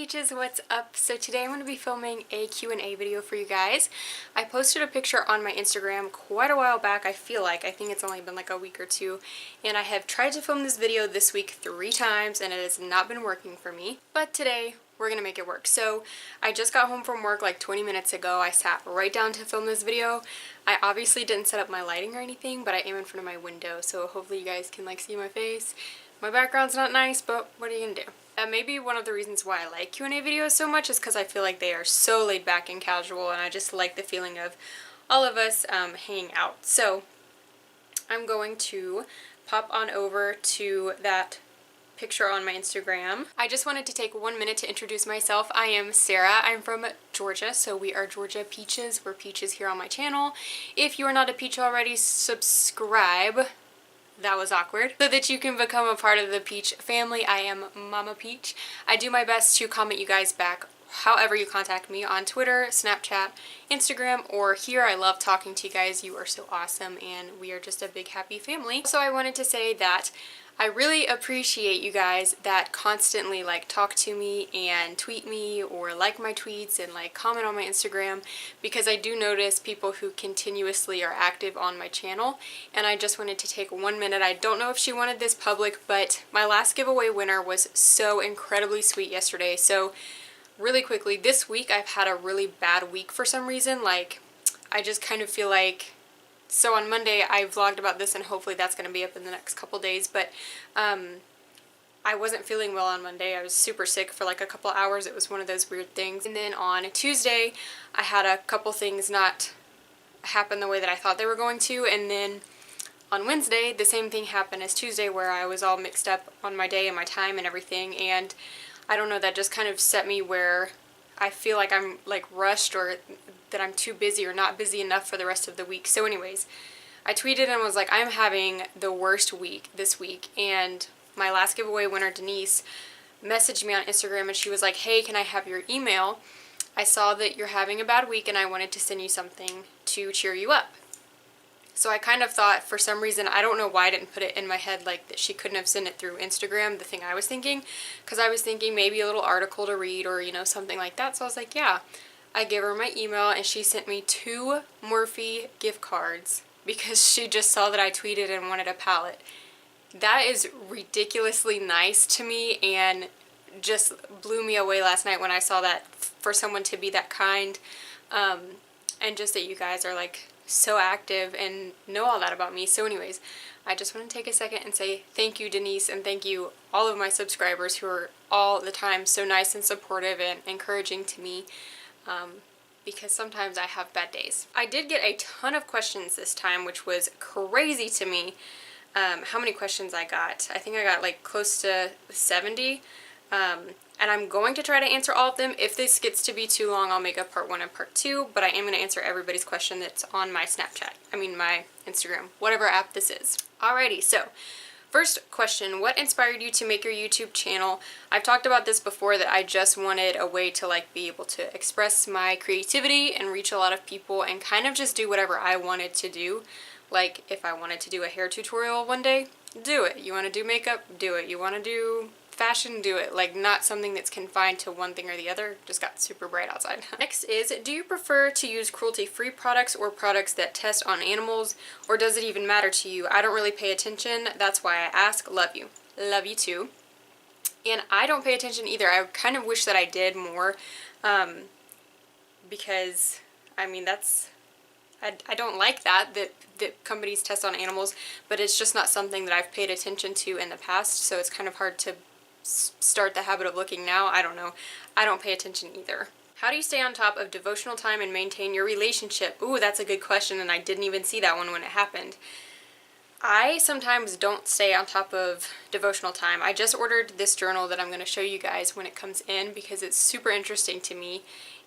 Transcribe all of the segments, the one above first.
Peaches, what's up? So today I'm going to be filming a Q&A video for you guys. I posted a picture on my Instagram quite a while back, I think it's only been like a week or two, and I have tried to film this video this week 3 times and it has not been working for me. But today we're going to make it work. So I just got home from work like 20 minutes ago. I sat right down to film this video. I obviously didn't set up my lighting or anything, but I am in front of my window, so hopefully you guys can like see my face. My background's not nice, but what are you gonna do? Maybe one of the reasons why I like Q&A videos so much is because I feel like they are so laid back and casual, and I just like the feeling of all of us hanging out. So I'm going to pop on over to that picture on my Instagram. I just wanted to take 1 minute to introduce myself. I am Sarah. I'm from Georgia, so we are Georgia Peaches. We're Peaches here on my channel. If you are not a Peach already, subscribe. That was awkward. So that you can become a part of the Peach family. I am Mama Peach. I do my best to comment you guys back however you contact me on Twitter, Snapchat, Instagram, or here. I love talking to you guys. You are so awesome and we are just a big happy family. So I wanted to say that I really appreciate you guys that constantly like talk to me and tweet me or like my tweets and like comment on my Instagram, because I do notice people who continuously are active on my channel, and I just wanted to take 1 minute. I don't know if she wanted this public, but my last giveaway winner was so incredibly sweet yesterday. So really quickly, this week I've had a really bad week for some reason. Like I just kind of feel like, so on Monday I vlogged about this and hopefully that's going to be up in the next couple days, but I wasn't feeling well on Monday. I was super sick for like a couple hours. It was one of those weird things. And then on Tuesday I had a couple things not happen the way that I thought they were going to, and then on Wednesday the same thing happened as Tuesday, where I was all mixed up on my day and my time and everything, and I don't know, that just kind of set me where I feel like I'm like rushed, or that I'm too busy or not busy enough for the rest of the week. So anyways, I tweeted and was like, I'm having the worst week this week, and my last giveaway winner, Denise, messaged me on Instagram and she was like, hey, can I have your email? I saw that you're having a bad week and I wanted to send you something to cheer you up. So I kind of thought, for some reason, I don't know why I didn't put it in my head like that she couldn't have sent it through Instagram, the thing I was thinking, because I was thinking maybe a little article to read or, you know, something like that. So I was like, yeah. I gave her my email and she sent me 2 Morphe gift cards because she just saw that I tweeted and wanted a palette. That is ridiculously nice to me and just blew me away last night when I saw that, for someone to be that kind, and just that you guys are like so active and know all that about me. So anyways, I just want to take a second and say thank you, Denise, and thank you all of my subscribers who are all the time so nice and supportive and encouraging to me, because sometimes I have bad days. I did get a ton of questions this time, which was crazy to me. How many questions I got? I think I got like close to 70. And I'm going to try to answer all of them. If this gets to be too long, I'll make a part 1 and part 2, but I am going to answer everybody's question that's on my Snapchat. My Instagram, whatever app this is. Alrighty, so first question, what inspired you to make your YouTube channel? I've talked about this before, that I just wanted a way to like be able to express my creativity and reach a lot of people and kind of just do whatever I wanted to do. Like if I wanted to do a hair tutorial one day, do it. You want to do makeup, do it. You want to do fashion, do it. Like not something that's confined to one thing or the other. Just got super bright outside. Next is, do you prefer to use cruelty-free products or products that test on animals, or does it even matter to you? I don't really pay attention. That's why I ask. Love you. Love you too. And I don't pay attention either. I kind of wish that I did more, because I don't like that companies test on animals, but it's just not something that I've paid attention to in the past, so it's kind of hard to start the habit of looking now. I don't know. I don't pay attention either. How do you stay on top of devotional time and maintain your relationship? Ooh, that's a good question, and I didn't even see that one when it happened. I sometimes don't stay on top of devotional time. I just ordered this journal that I'm going to show you guys when it comes in, because it's super interesting to me,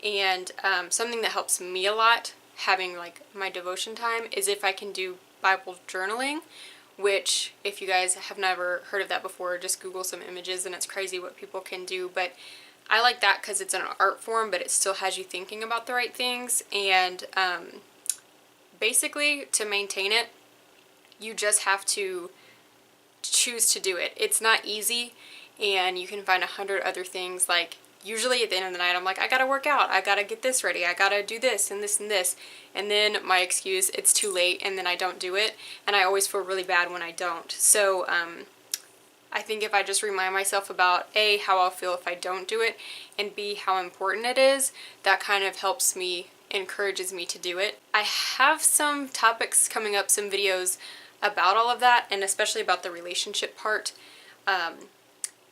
and something that helps me a lot having like my devotion time is if I can do Bible journaling, which if you guys have never heard of that before, just Google some images and it's crazy what people can do. But I like that because it's an art form, but it still has you thinking about the right things, and basically to maintain it you just have to choose to do it. It's not easy, and you can find 100 other things like usually at the end of the night I'm like, I gotta work out, I gotta get this ready, I gotta do this and this and this, and then my excuse, it's too late, and then I don't do it, and I always feel really bad when I don't. So I think if I just remind myself about A, how I'll feel if I don't do it, and B, how important it is, that kind of helps me, encourages me to do it. I have some topics coming up, some videos about all of that, and especially about the relationship part,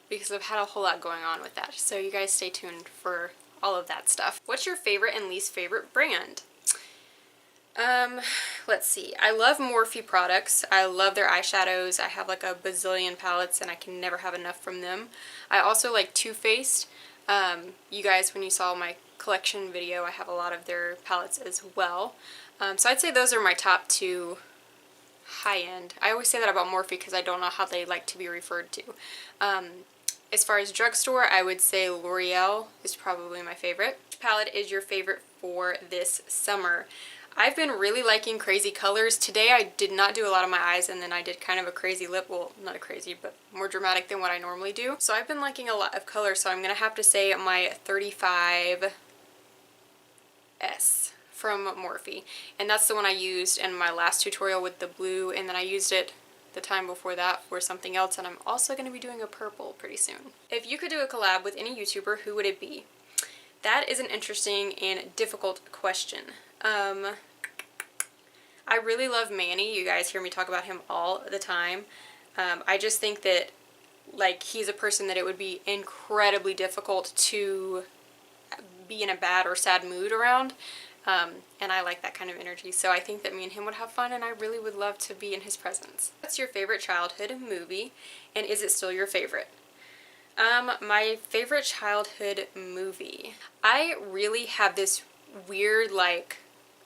because I've had a whole lot going on with that. So you guys stay tuned for all of that stuff. What's your favorite and least favorite brand? Let's see. I love Morphe products. I love their eyeshadows. I have like a bazillion palettes and I can never have enough from them. I also like Too Faced. You guys, when you saw my collection video, I have a lot of their palettes as well. So I'd say those are my top two high-end. I always say that about Morphe because I don't know how they like to be referred to. As far as drugstore, I would say L'Oreal is probably my favorite. Which palette is your favorite for this summer? I've been really liking crazy colors. Today I did not do a lot of my eyes, and then I did kind of a crazy lip. Well, not a crazy, but more dramatic than what I normally do. So I've been liking a lot of colors, so I'm going to have to say my 35S from Morphe. And that's the one I used in my last tutorial with the blue, and then I used it the time before that for something else, and I'm also going to be doing a purple pretty soon. If you could do a collab with any YouTuber, who would it be? That is an interesting and difficult question. I really love Manny. You guys hear me talk about him all the time. I just think that, like, he's a person that it would be incredibly difficult to be in a bad or sad mood around. And I like that kind of energy. So I think that me and him would have fun, and I really would love to be in his presence. What's your favorite childhood movie, and is it still your favorite? My favorite childhood movie. I really have this weird, like,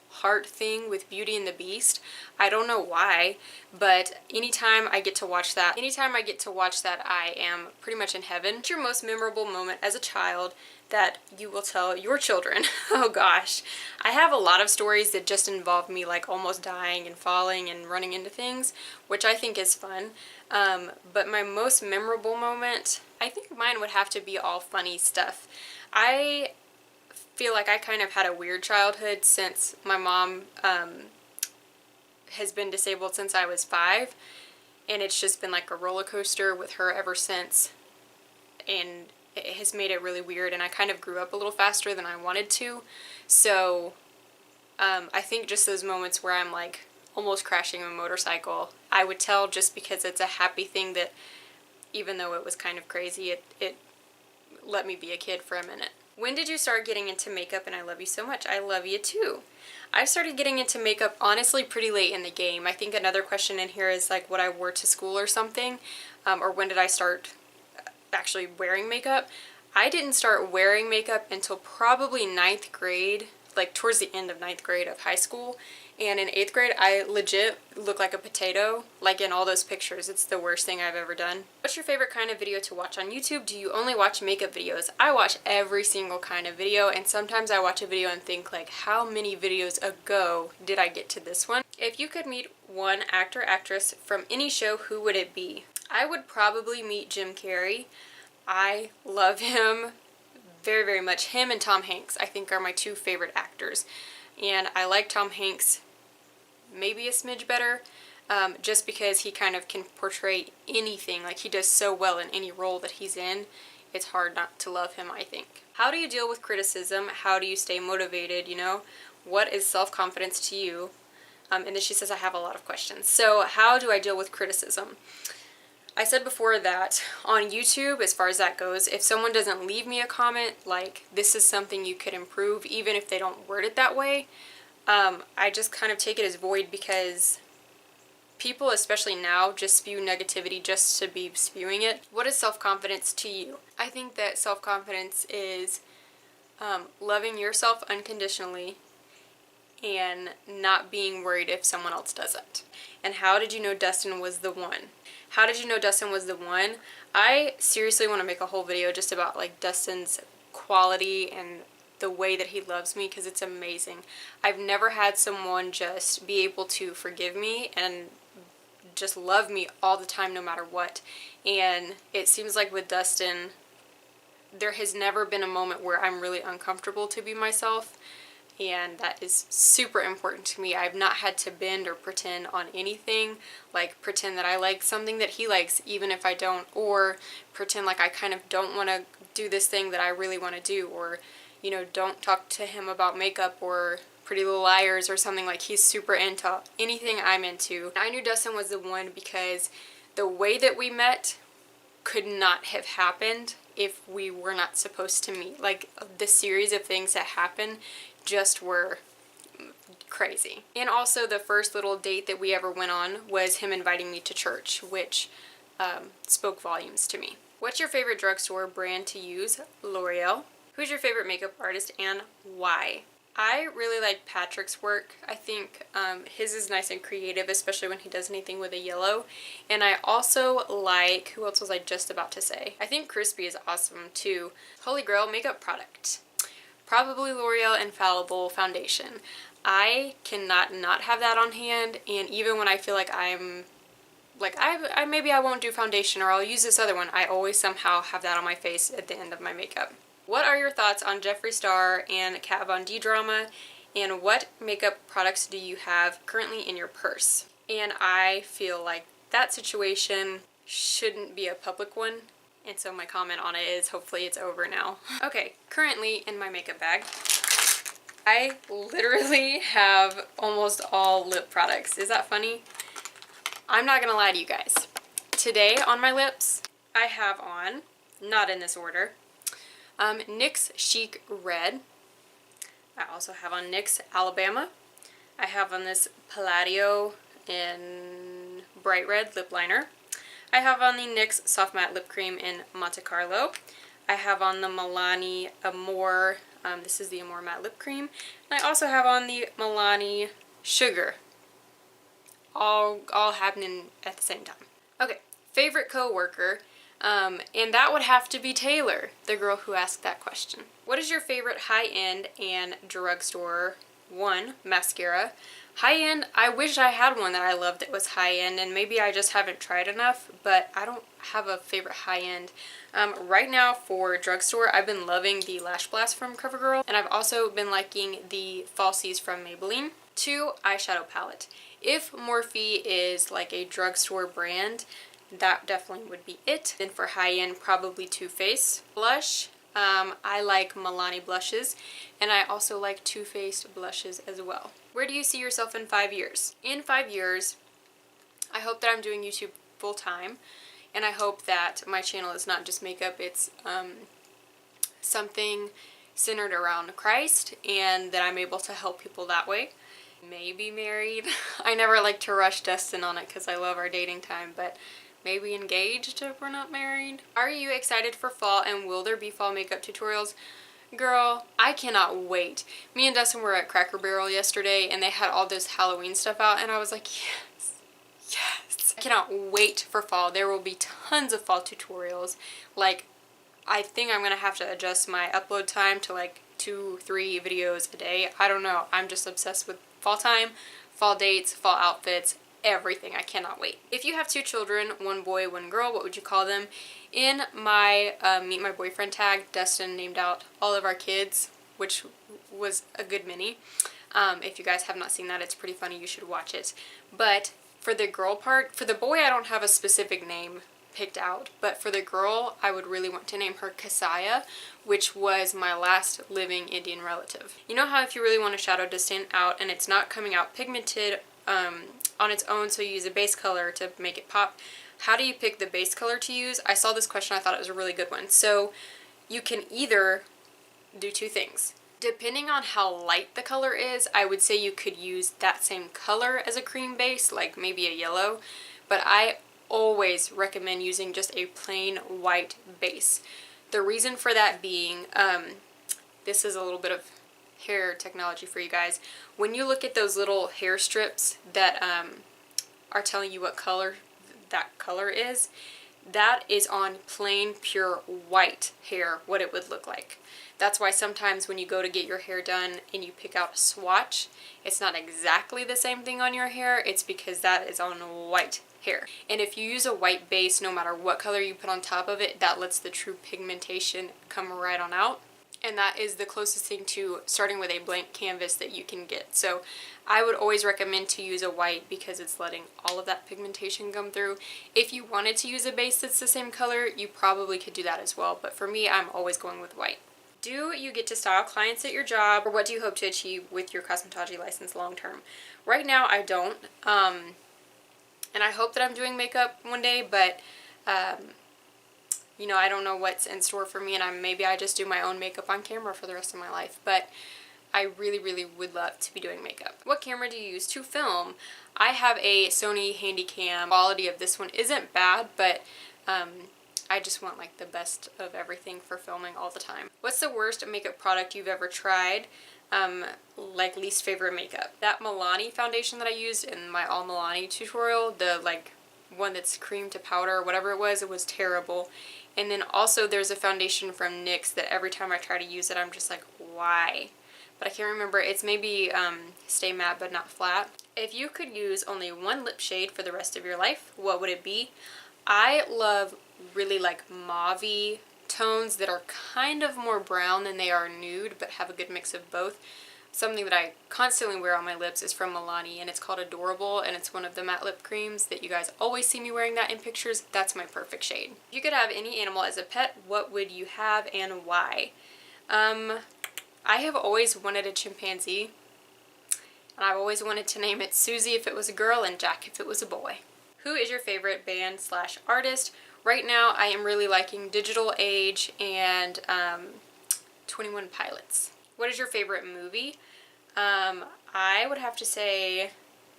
heart thing with Beauty and the Beast. I don't know why, but anytime I get to watch that, I am pretty much in heaven. What's your most memorable moment as a child that you will tell your children? Oh gosh, I have a lot of stories that just involve me like almost dying and falling and running into things, which I think is fun. But my most memorable moment, I think mine would have to be all funny stuff. I feel like I kind of had a weird childhood since my mom has been disabled since I was 5, and it's just been like a roller coaster with her ever since, and it has made it really weird, and I kind of grew up a little faster than I wanted to. So I think just those moments where I'm like almost crashing a motorcycle, I would tell, just because it's a happy thing that even though it was kind of crazy, it let me be a kid for a minute. When did you start getting into makeup? And I love you so much. I love you too. I started getting into makeup honestly pretty late in the game. I think another question in here is like what I wore to school or something, or when did I start actually wearing makeup. I didn't start wearing makeup until probably 9th grade, like towards the end of 9th grade of high school. And in 8th grade, I legit look like a potato, like in all those pictures. It's the worst thing I've ever done. What's your favorite kind of video to watch on YouTube? Do you only watch makeup videos? I watch every single kind of video, and sometimes I watch a video and think like, how many videos ago did I get to this one? If you could meet one actor, actress from any show, who would it be? I would probably meet Jim Carrey. I love him very, very much. Him and Tom Hanks, I think, are my two favorite actors. And I like Tom Hanks maybe a smidge better, just because he kind of can portray anything. Like, he does so well in any role that he's in. It's hard not to love him, I think. How do you deal with criticism? How do you stay motivated, you know? What is self-confidence to you? And then she says, I have a lot of questions. So how do I deal with criticism? I said before that on YouTube, as far as that goes, if someone doesn't leave me a comment like, this is something you could improve, even if they don't word it that way, I just kind of take it as void, because people, especially now, just spew negativity just to be spewing it. What is self-confidence to you? I think that self-confidence is loving yourself unconditionally and not being worried if someone else doesn't. And how did you know Dustin was the one? How did you know Dustin was the one? I seriously want to make a whole video just about like Dustin's quality and the way that he loves me, because it's amazing. I've never had someone just be able to forgive me and just love me all the time no matter what. And it seems like with Dustin, there has never been a moment where I'm really uncomfortable to be myself, and that is super important to me. I've not had to bend or pretend on anything, like pretend that I like something that he likes even if I don't, or pretend like I kind of don't want to do this thing that I really want to do, or, you know, don't talk to him about makeup or Pretty Little Liars or something. Like, he's super into anything I'm into. I knew Dustin was the one because the way that we met could not have happened if we were not supposed to meet. Like, the series of things that happened just were crazy. And also the first little date that we ever went on was him inviting me to church, which spoke volumes to me. What's your favorite drugstore brand to use? L'Oreal. Who's your favorite makeup artist and why? I really like Patrick's work. I think his is nice and creative, especially when he does anything with a yellow. And I also like, who else was I just about to say? I think Crispy is awesome too. Holy Grail makeup product. Probably L'Oreal Infallible Foundation. I cannot not have that on hand, and even when I feel like I'm like, maybe I won't do foundation or I'll use this other one, I always somehow have that on my face at the end of my makeup. What are your thoughts on Jeffree Star and Kat Von D drama, and what makeup products do you have currently in your purse? And I feel like that situation shouldn't be a public one, and so my comment on it is hopefully it's over now. Okay, currently in my makeup bag, I literally have almost all lip products. Is that funny? I'm not gonna lie to you guys. Today on my lips, I have on, not in this order, NYX Chic Red. I also have on NYX Alabama. I have on this Palladio in Bright Red lip liner. I have on the NYX Soft Matte Lip Cream in Monte Carlo. I have on the Milani Amore, this is the Amore Matte Lip Cream. And I also have on the Milani Sugar. All happening at the same time. Okay, favorite co-worker. And that would have to be Taylor, the girl who asked that question. What is your favorite high-end and drugstore mascara? High-end, I wish I had one that I loved that was high-end, and maybe I just haven't tried enough, but I don't have a favorite high-end. Right now for drugstore, I've been loving the Lash Blast from CoverGirl, and I've also been liking the Falsies from Maybelline. 2, eyeshadow palette. If Morphe is like a drugstore brand, that definitely would be it. Then for high-end, probably Too Faced. Blush, I like Milani blushes, and I also like Too Faced blushes as well. Where do you see yourself in 5 years? In 5 years, I hope that I'm doing YouTube full-time, and I hope that my channel is not just makeup, it's something centered around Christ, and that I'm able to help people that way. Maybe married. I never like to rush Dustin on it because I love our dating time, but maybe engaged if we're not married. Are you excited for fall, and will there be fall makeup tutorials? Girl, I cannot wait. Me and Dustin were at Cracker Barrel yesterday, and they had all this Halloween stuff out, and I was like, yes, yes. I cannot wait for fall. There will be tons of fall tutorials. Like, I think I'm gonna have to adjust my upload time to like 2-3 videos a day. I don't know. I'm just obsessed with fall time, fall dates, fall outfits, everything. I cannot wait. If you have 2 children, 1 boy, 1 girl, what would you call them? In my Meet My Boyfriend tag, Dustin named out all of our kids, which was a good many. If you guys have not seen that, it's pretty funny. You should watch it. But for the girl part, for the boy, I don't have a specific name picked out, but for the girl, I would really want to name her Kasaya, which was my last living Indian relative. You know how if you really want a shadow to stand out and it's not coming out pigmented on its own, so you use a base color to make it pop, how do you pick the base color to use? I saw this question, I thought it was a really good one. So you can either do 2 things. Depending on how light the color is, I would say you could use that same color as a cream base, like maybe a yellow, but I always recommend using just a plain white base. The reason for that being, this is a little bit of hair technology for you guys. When you look at those little hair strips that are telling you what color that color is, that is on plain pure white hair what it would look like. That's why sometimes when you go to get your hair done and you pick out a swatch, it's not exactly the same thing on your hair. It's because that is on white hair. And if you use a white base, no matter what color you put on top of it, that lets the true pigmentation come right on out. And that is the closest thing to starting with a blank canvas that you can get. So I would always recommend to use a white because it's letting all of that pigmentation come through. If you wanted to use a base that's the same color, you probably could do that as well. But for me, I'm always going with white. Do you get to style clients at your job, or what do you hope to achieve with your cosmetology license long term? Right now, I don't. And I hope that I'm doing makeup one day, but you know, I don't know what's in store for me, and maybe I just do my own makeup on camera for the rest of my life, but I really, really would love to be doing makeup. What camera do you use to film? I have a Sony Handycam. Quality of this one isn't bad, but I just want like the best of everything for filming all the time. What's the worst makeup product you've ever tried? Like least favorite makeup. That Milani foundation that I used in my All Milani tutorial, the like one that's cream to powder or whatever it was terrible. And then also there's a foundation from NYX that every time I try to use it, I'm just like, why? But I can't remember. It's maybe Stay Matte But Not Flat. If you could use only one lip shade for the rest of your life, what would it be? I love really like mauve-y tones that are kind of more brown than they are nude, but have a good mix of both. Something that I constantly wear on my lips is from Milani, and it's called Adorable, and it's one of the matte lip creams that you guys always see me wearing that in pictures. That's my perfect shade. If you could have any animal as a pet, what would you have and why? I have always wanted a chimpanzee, and I've always wanted to name it Susie if it was a girl and Jack if it was a boy. Who is your favorite band slash artist? Right now I am really liking Digital Age and 21 Pilots. What is your favorite movie? I would have to say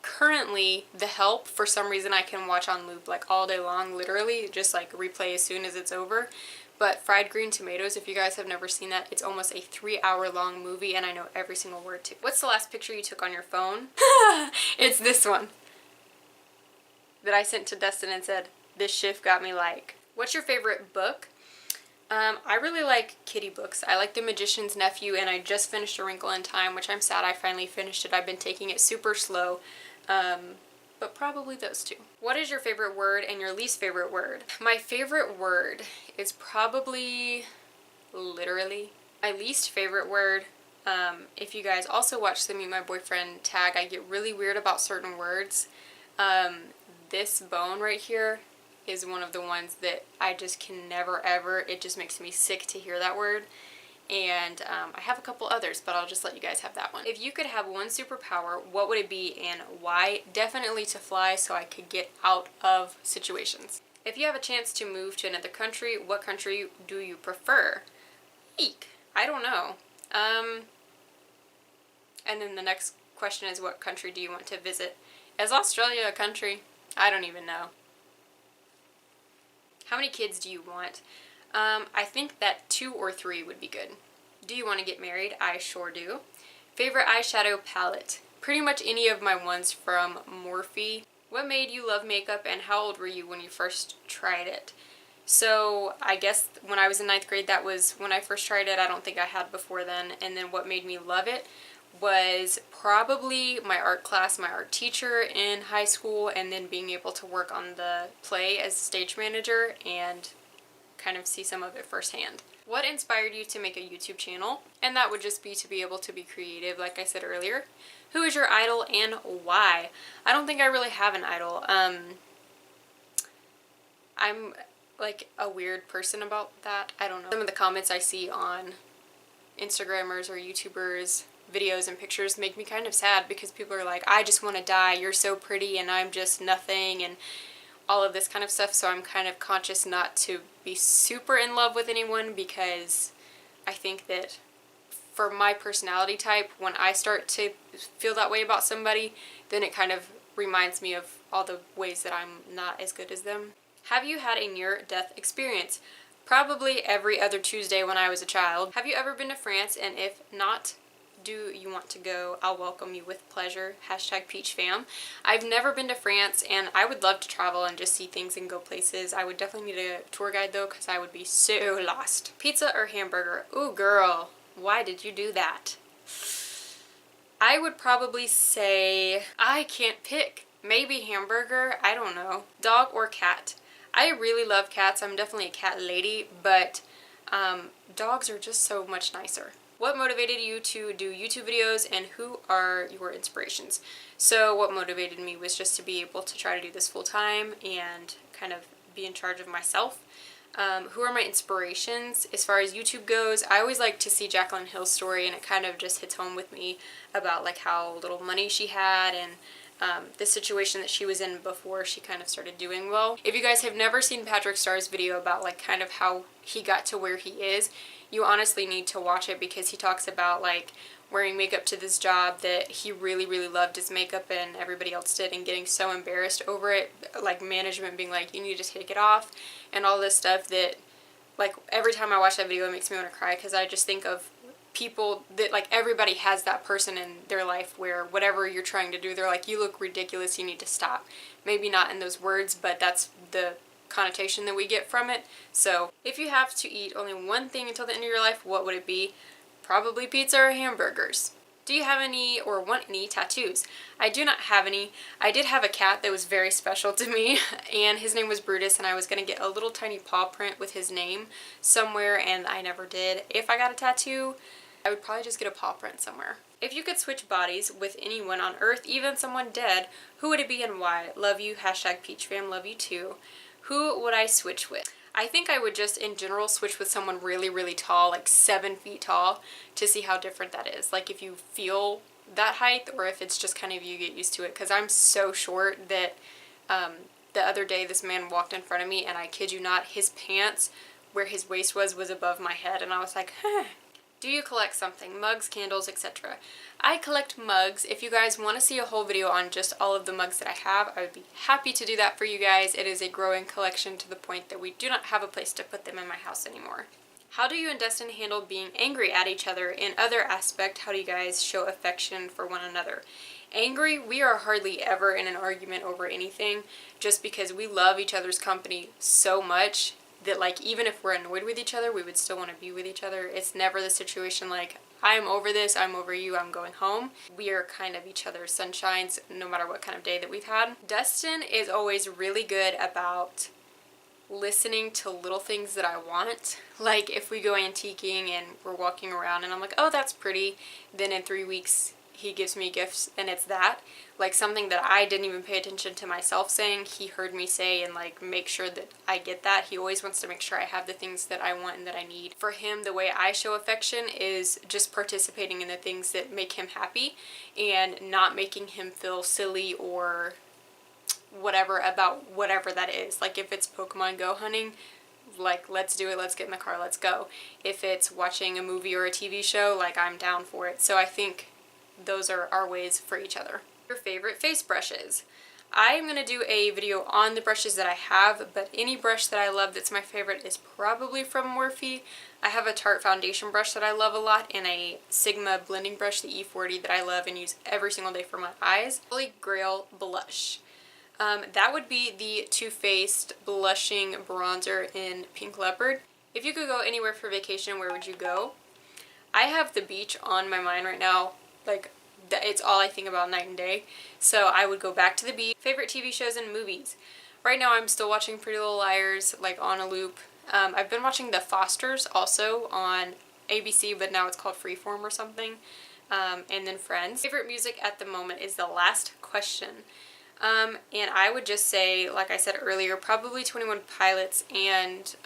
currently The Help. For some reason I can watch on loop like all day long, literally, just like replay as soon as it's over. But Fried Green Tomatoes, if you guys have never seen that, it's almost a 3-hour long movie and I know every single word to. What's the last picture you took on your phone? It's this one that I sent to Dustin and said, this shift got me like. What's your favorite book? I really like kitty books. I like The Magician's Nephew, and I just finished A Wrinkle in Time, which I'm sad I finally finished it. I've been taking it super slow, but probably those two. What is your favorite word and your least favorite word? My favorite word is probably literally. My least favorite word, if you guys also watch the Meet My Boyfriend tag, I get really weird about certain words. This bone right here is one of the ones that I just can never ever, it just makes me sick to hear that word. And I have a couple others, but I'll just let you guys have that one. If you could have one superpower, what would it be and why? Definitely to fly so I could get out of situations. If you have a chance to move to another country, what country do you prefer? Eek. I don't know. And then the next question is, what country do you want to visit? Is Australia a country? I don't even know. How many kids do you want? I think that 2 or 3 would be good. Do you want to get married? I sure do. Favorite eyeshadow palette? Pretty much any of my ones from Morphe. What made you love makeup and how old were you when you first tried it? So I guess when I was in 9th grade, that was when I first tried it. I don't think I had before then. And then what made me love it was probably my art class, my art teacher in high school, and then being able to work on the play as stage manager and kind of see some of it firsthand. What inspired you to make a YouTube channel? And that would just be to be able to be creative, like I said earlier. Who is your idol and why? I don't think I really have an idol. I'm like a weird person about that. I don't know. Some of the comments I see on Instagrammers or YouTubers videos and pictures make me kind of sad because people are like, I just want to die, you're so pretty and I'm just nothing, and all of this kind of stuff. So I'm kind of conscious not to be super in love with anyone because I think that for my personality type, when I start to feel that way about somebody, then it kind of reminds me of all the ways that I'm not as good as them. Have you had a near-death experience? Probably every other Tuesday when I was a child. Have you ever been to France? And if not, do you want to go? I'll welcome you with pleasure. Hashtag Peach Fam. I've never been to France, and I would love to travel and just see things and go places. I would definitely need a tour guide though, because I would be so lost. Pizza or hamburger? Ooh girl, why did you do that? I would probably say I can't pick. Maybe hamburger, I don't know. Dog or cat? I really love cats. I'm definitely a cat lady, but dogs are just so much nicer. What motivated you to do YouTube videos, and who are your inspirations? So what motivated me was just to be able to try to do this full time and kind of be in charge of myself. Who are my inspirations? As far as YouTube goes, I always like to see Jaclyn Hill's story, and it kind of just hits home with me about like how little money she had and the situation that she was in before she kind of started doing well. If you guys have never seen Patrick Starr's video about like kind of how he got to where he is, you honestly need to watch it, because he talks about like wearing makeup to this job that he really loved his makeup and everybody else did, and getting so embarrassed over it, like management being like, you need to take it off and all this stuff, that like every time I watch that video it makes me want to cry, because I just think of people that like everybody has that person in their life where whatever you're trying to do, they're like, you look ridiculous, you need to stop. Maybe not in those words, but that's the connotation that we get from it. So if you have to eat only one thing until the end of your life, what would it be? Probably pizza or hamburgers. Do you have any or want any tattoos? I do not have any. I did have a cat that was very special to me, and his name was Brutus, and I was going to get a little tiny paw print with his name somewhere, and I never did. If I got a tattoo, I would probably just get a paw print somewhere. If you could switch bodies with anyone on earth, even someone dead, who would it be and why? Love you. Hashtag Peach Fam. Love you too. Who would I switch with? I think I would just in general switch with someone really tall, like 7 feet tall, to see how different that is. Like if you feel that height, or if it's just kind of you get used to it, because I'm so short that the other day this man walked in front of me, and I kid you not, his pants where his waist was above my head, and I was like, huh. Do you collect something? Mugs, candles, etc. I collect mugs. If you guys want to see a whole video on just all of the mugs that I have, I would be happy to do that for you guys. It is a growing collection to the point that we do not have a place to put them in my house anymore. How do you and Dustin handle being angry at each other? In other aspect, how do you guys show affection for one another? Angry, we are hardly ever in an argument over anything, just because we love each other's company so much that like even if we're annoyed with each other, we would still want to be with each other. It's never the situation like, I'm over this, I'm over you, I'm going home. We are kind of each other's sunshines no matter what kind of day that we've had. Dustin is always really good about listening to little things that I want. Like if we go antiquing and we're walking around and I'm like, oh that's pretty, then in 3 weeks he gives me gifts and it's that. Like something that I didn't even pay attention to myself saying, he heard me say, and like make sure that I get that. He always wants to make sure I have the things that I want and that I need. For him, the way I show affection is just participating in the things that make him happy and not making him feel silly or whatever about whatever that is. Like if it's Pokemon Go hunting, like let's do it, let's get in the car, let's go. If it's watching a movie or a TV show, like I'm down for it. So I think those are our ways for each other. Your favorite face brushes. I'm going to do a video on the brushes that I have, but any brush that I love that's my favorite is probably from Morphe. I have a Tarte foundation brush that I love a lot, and a Sigma blending brush, the E40, that I love and use every single day for my eyes. Holy Grail blush. That would be the Too Faced blushing bronzer in Pink Leopard. If you could go anywhere for vacation, where would you go? I have the beach on my mind right now. Like, it's all I think about night and day. So I would go back to the beach. Favorite TV shows and movies. Right now I'm still watching Pretty Little Liars, like on a loop. I've been watching The Fosters also on ABC, but now it's called Freeform or something. And then Friends. Favorite music at the moment is the last question. And I would just say, like I said earlier, probably 21 Pilots and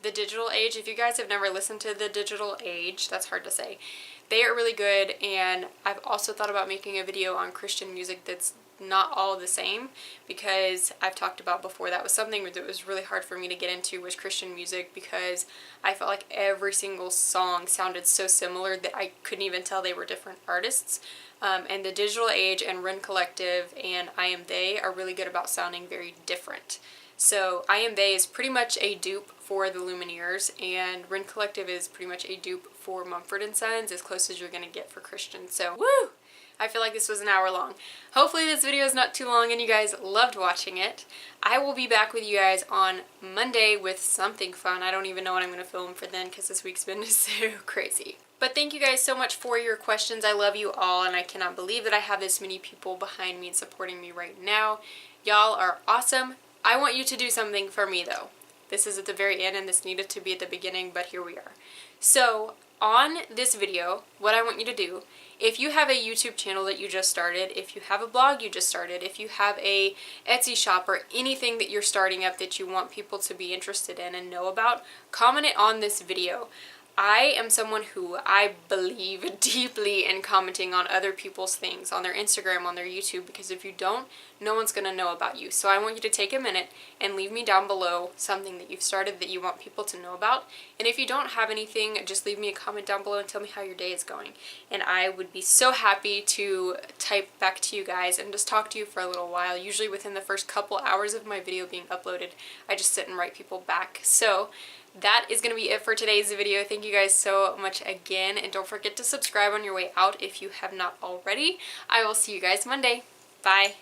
The Digital Age. If you guys have never listened to The Digital Age, that's hard to say. They are really good, and I've also thought about making a video on Christian music that's not all the same, because I've talked about before that was something that was really hard for me to get into, was Christian music, because I felt like every single song sounded so similar that I couldn't even tell they were different artists. And The Digital Age and Ren Collective and I Am They are really good about sounding very different. So I Am They is pretty much a dupe for the Lumineers, and Rin Collective is pretty much a dupe for Mumford & Sons, as close as you're gonna get for Christian. So woo! I feel like this was an hour long. Hopefully this video is not too long and you guys loved watching it. I will be back with you guys on Monday with something fun. I don't even know what I'm going to film for then because this week's been so crazy. But thank you guys so much for your questions. I love you all, and I cannot believe that I have this many people behind me and supporting me right now. Y'all are awesome. I want you to do something for me though. This is at the very end and this needed to be at the beginning, but here we are. So on this video, what I want you to do, if you have a YouTube channel that you just started, if you have a blog you just started, if you have a Etsy shop or anything that you're starting up that you want people to be interested in and know about, comment it on this video. I am someone who I believe deeply in commenting on other people's things, on their Instagram, on their YouTube, because if you don't, no one's going to know about you. So I want you to take a minute and leave me down below something that you've started that you want people to know about. And if you don't have anything, just leave me a comment down below and tell me how your day is going. And I would be so happy to type back to you guys and just talk to you for a little while. Usually within the first couple hours of my video being uploaded, I just sit and write people back. So that is going to be it for today's video. Thank you guys so much again, and don't forget to subscribe on your way out if you have not already. I will see you guys Monday. Bye.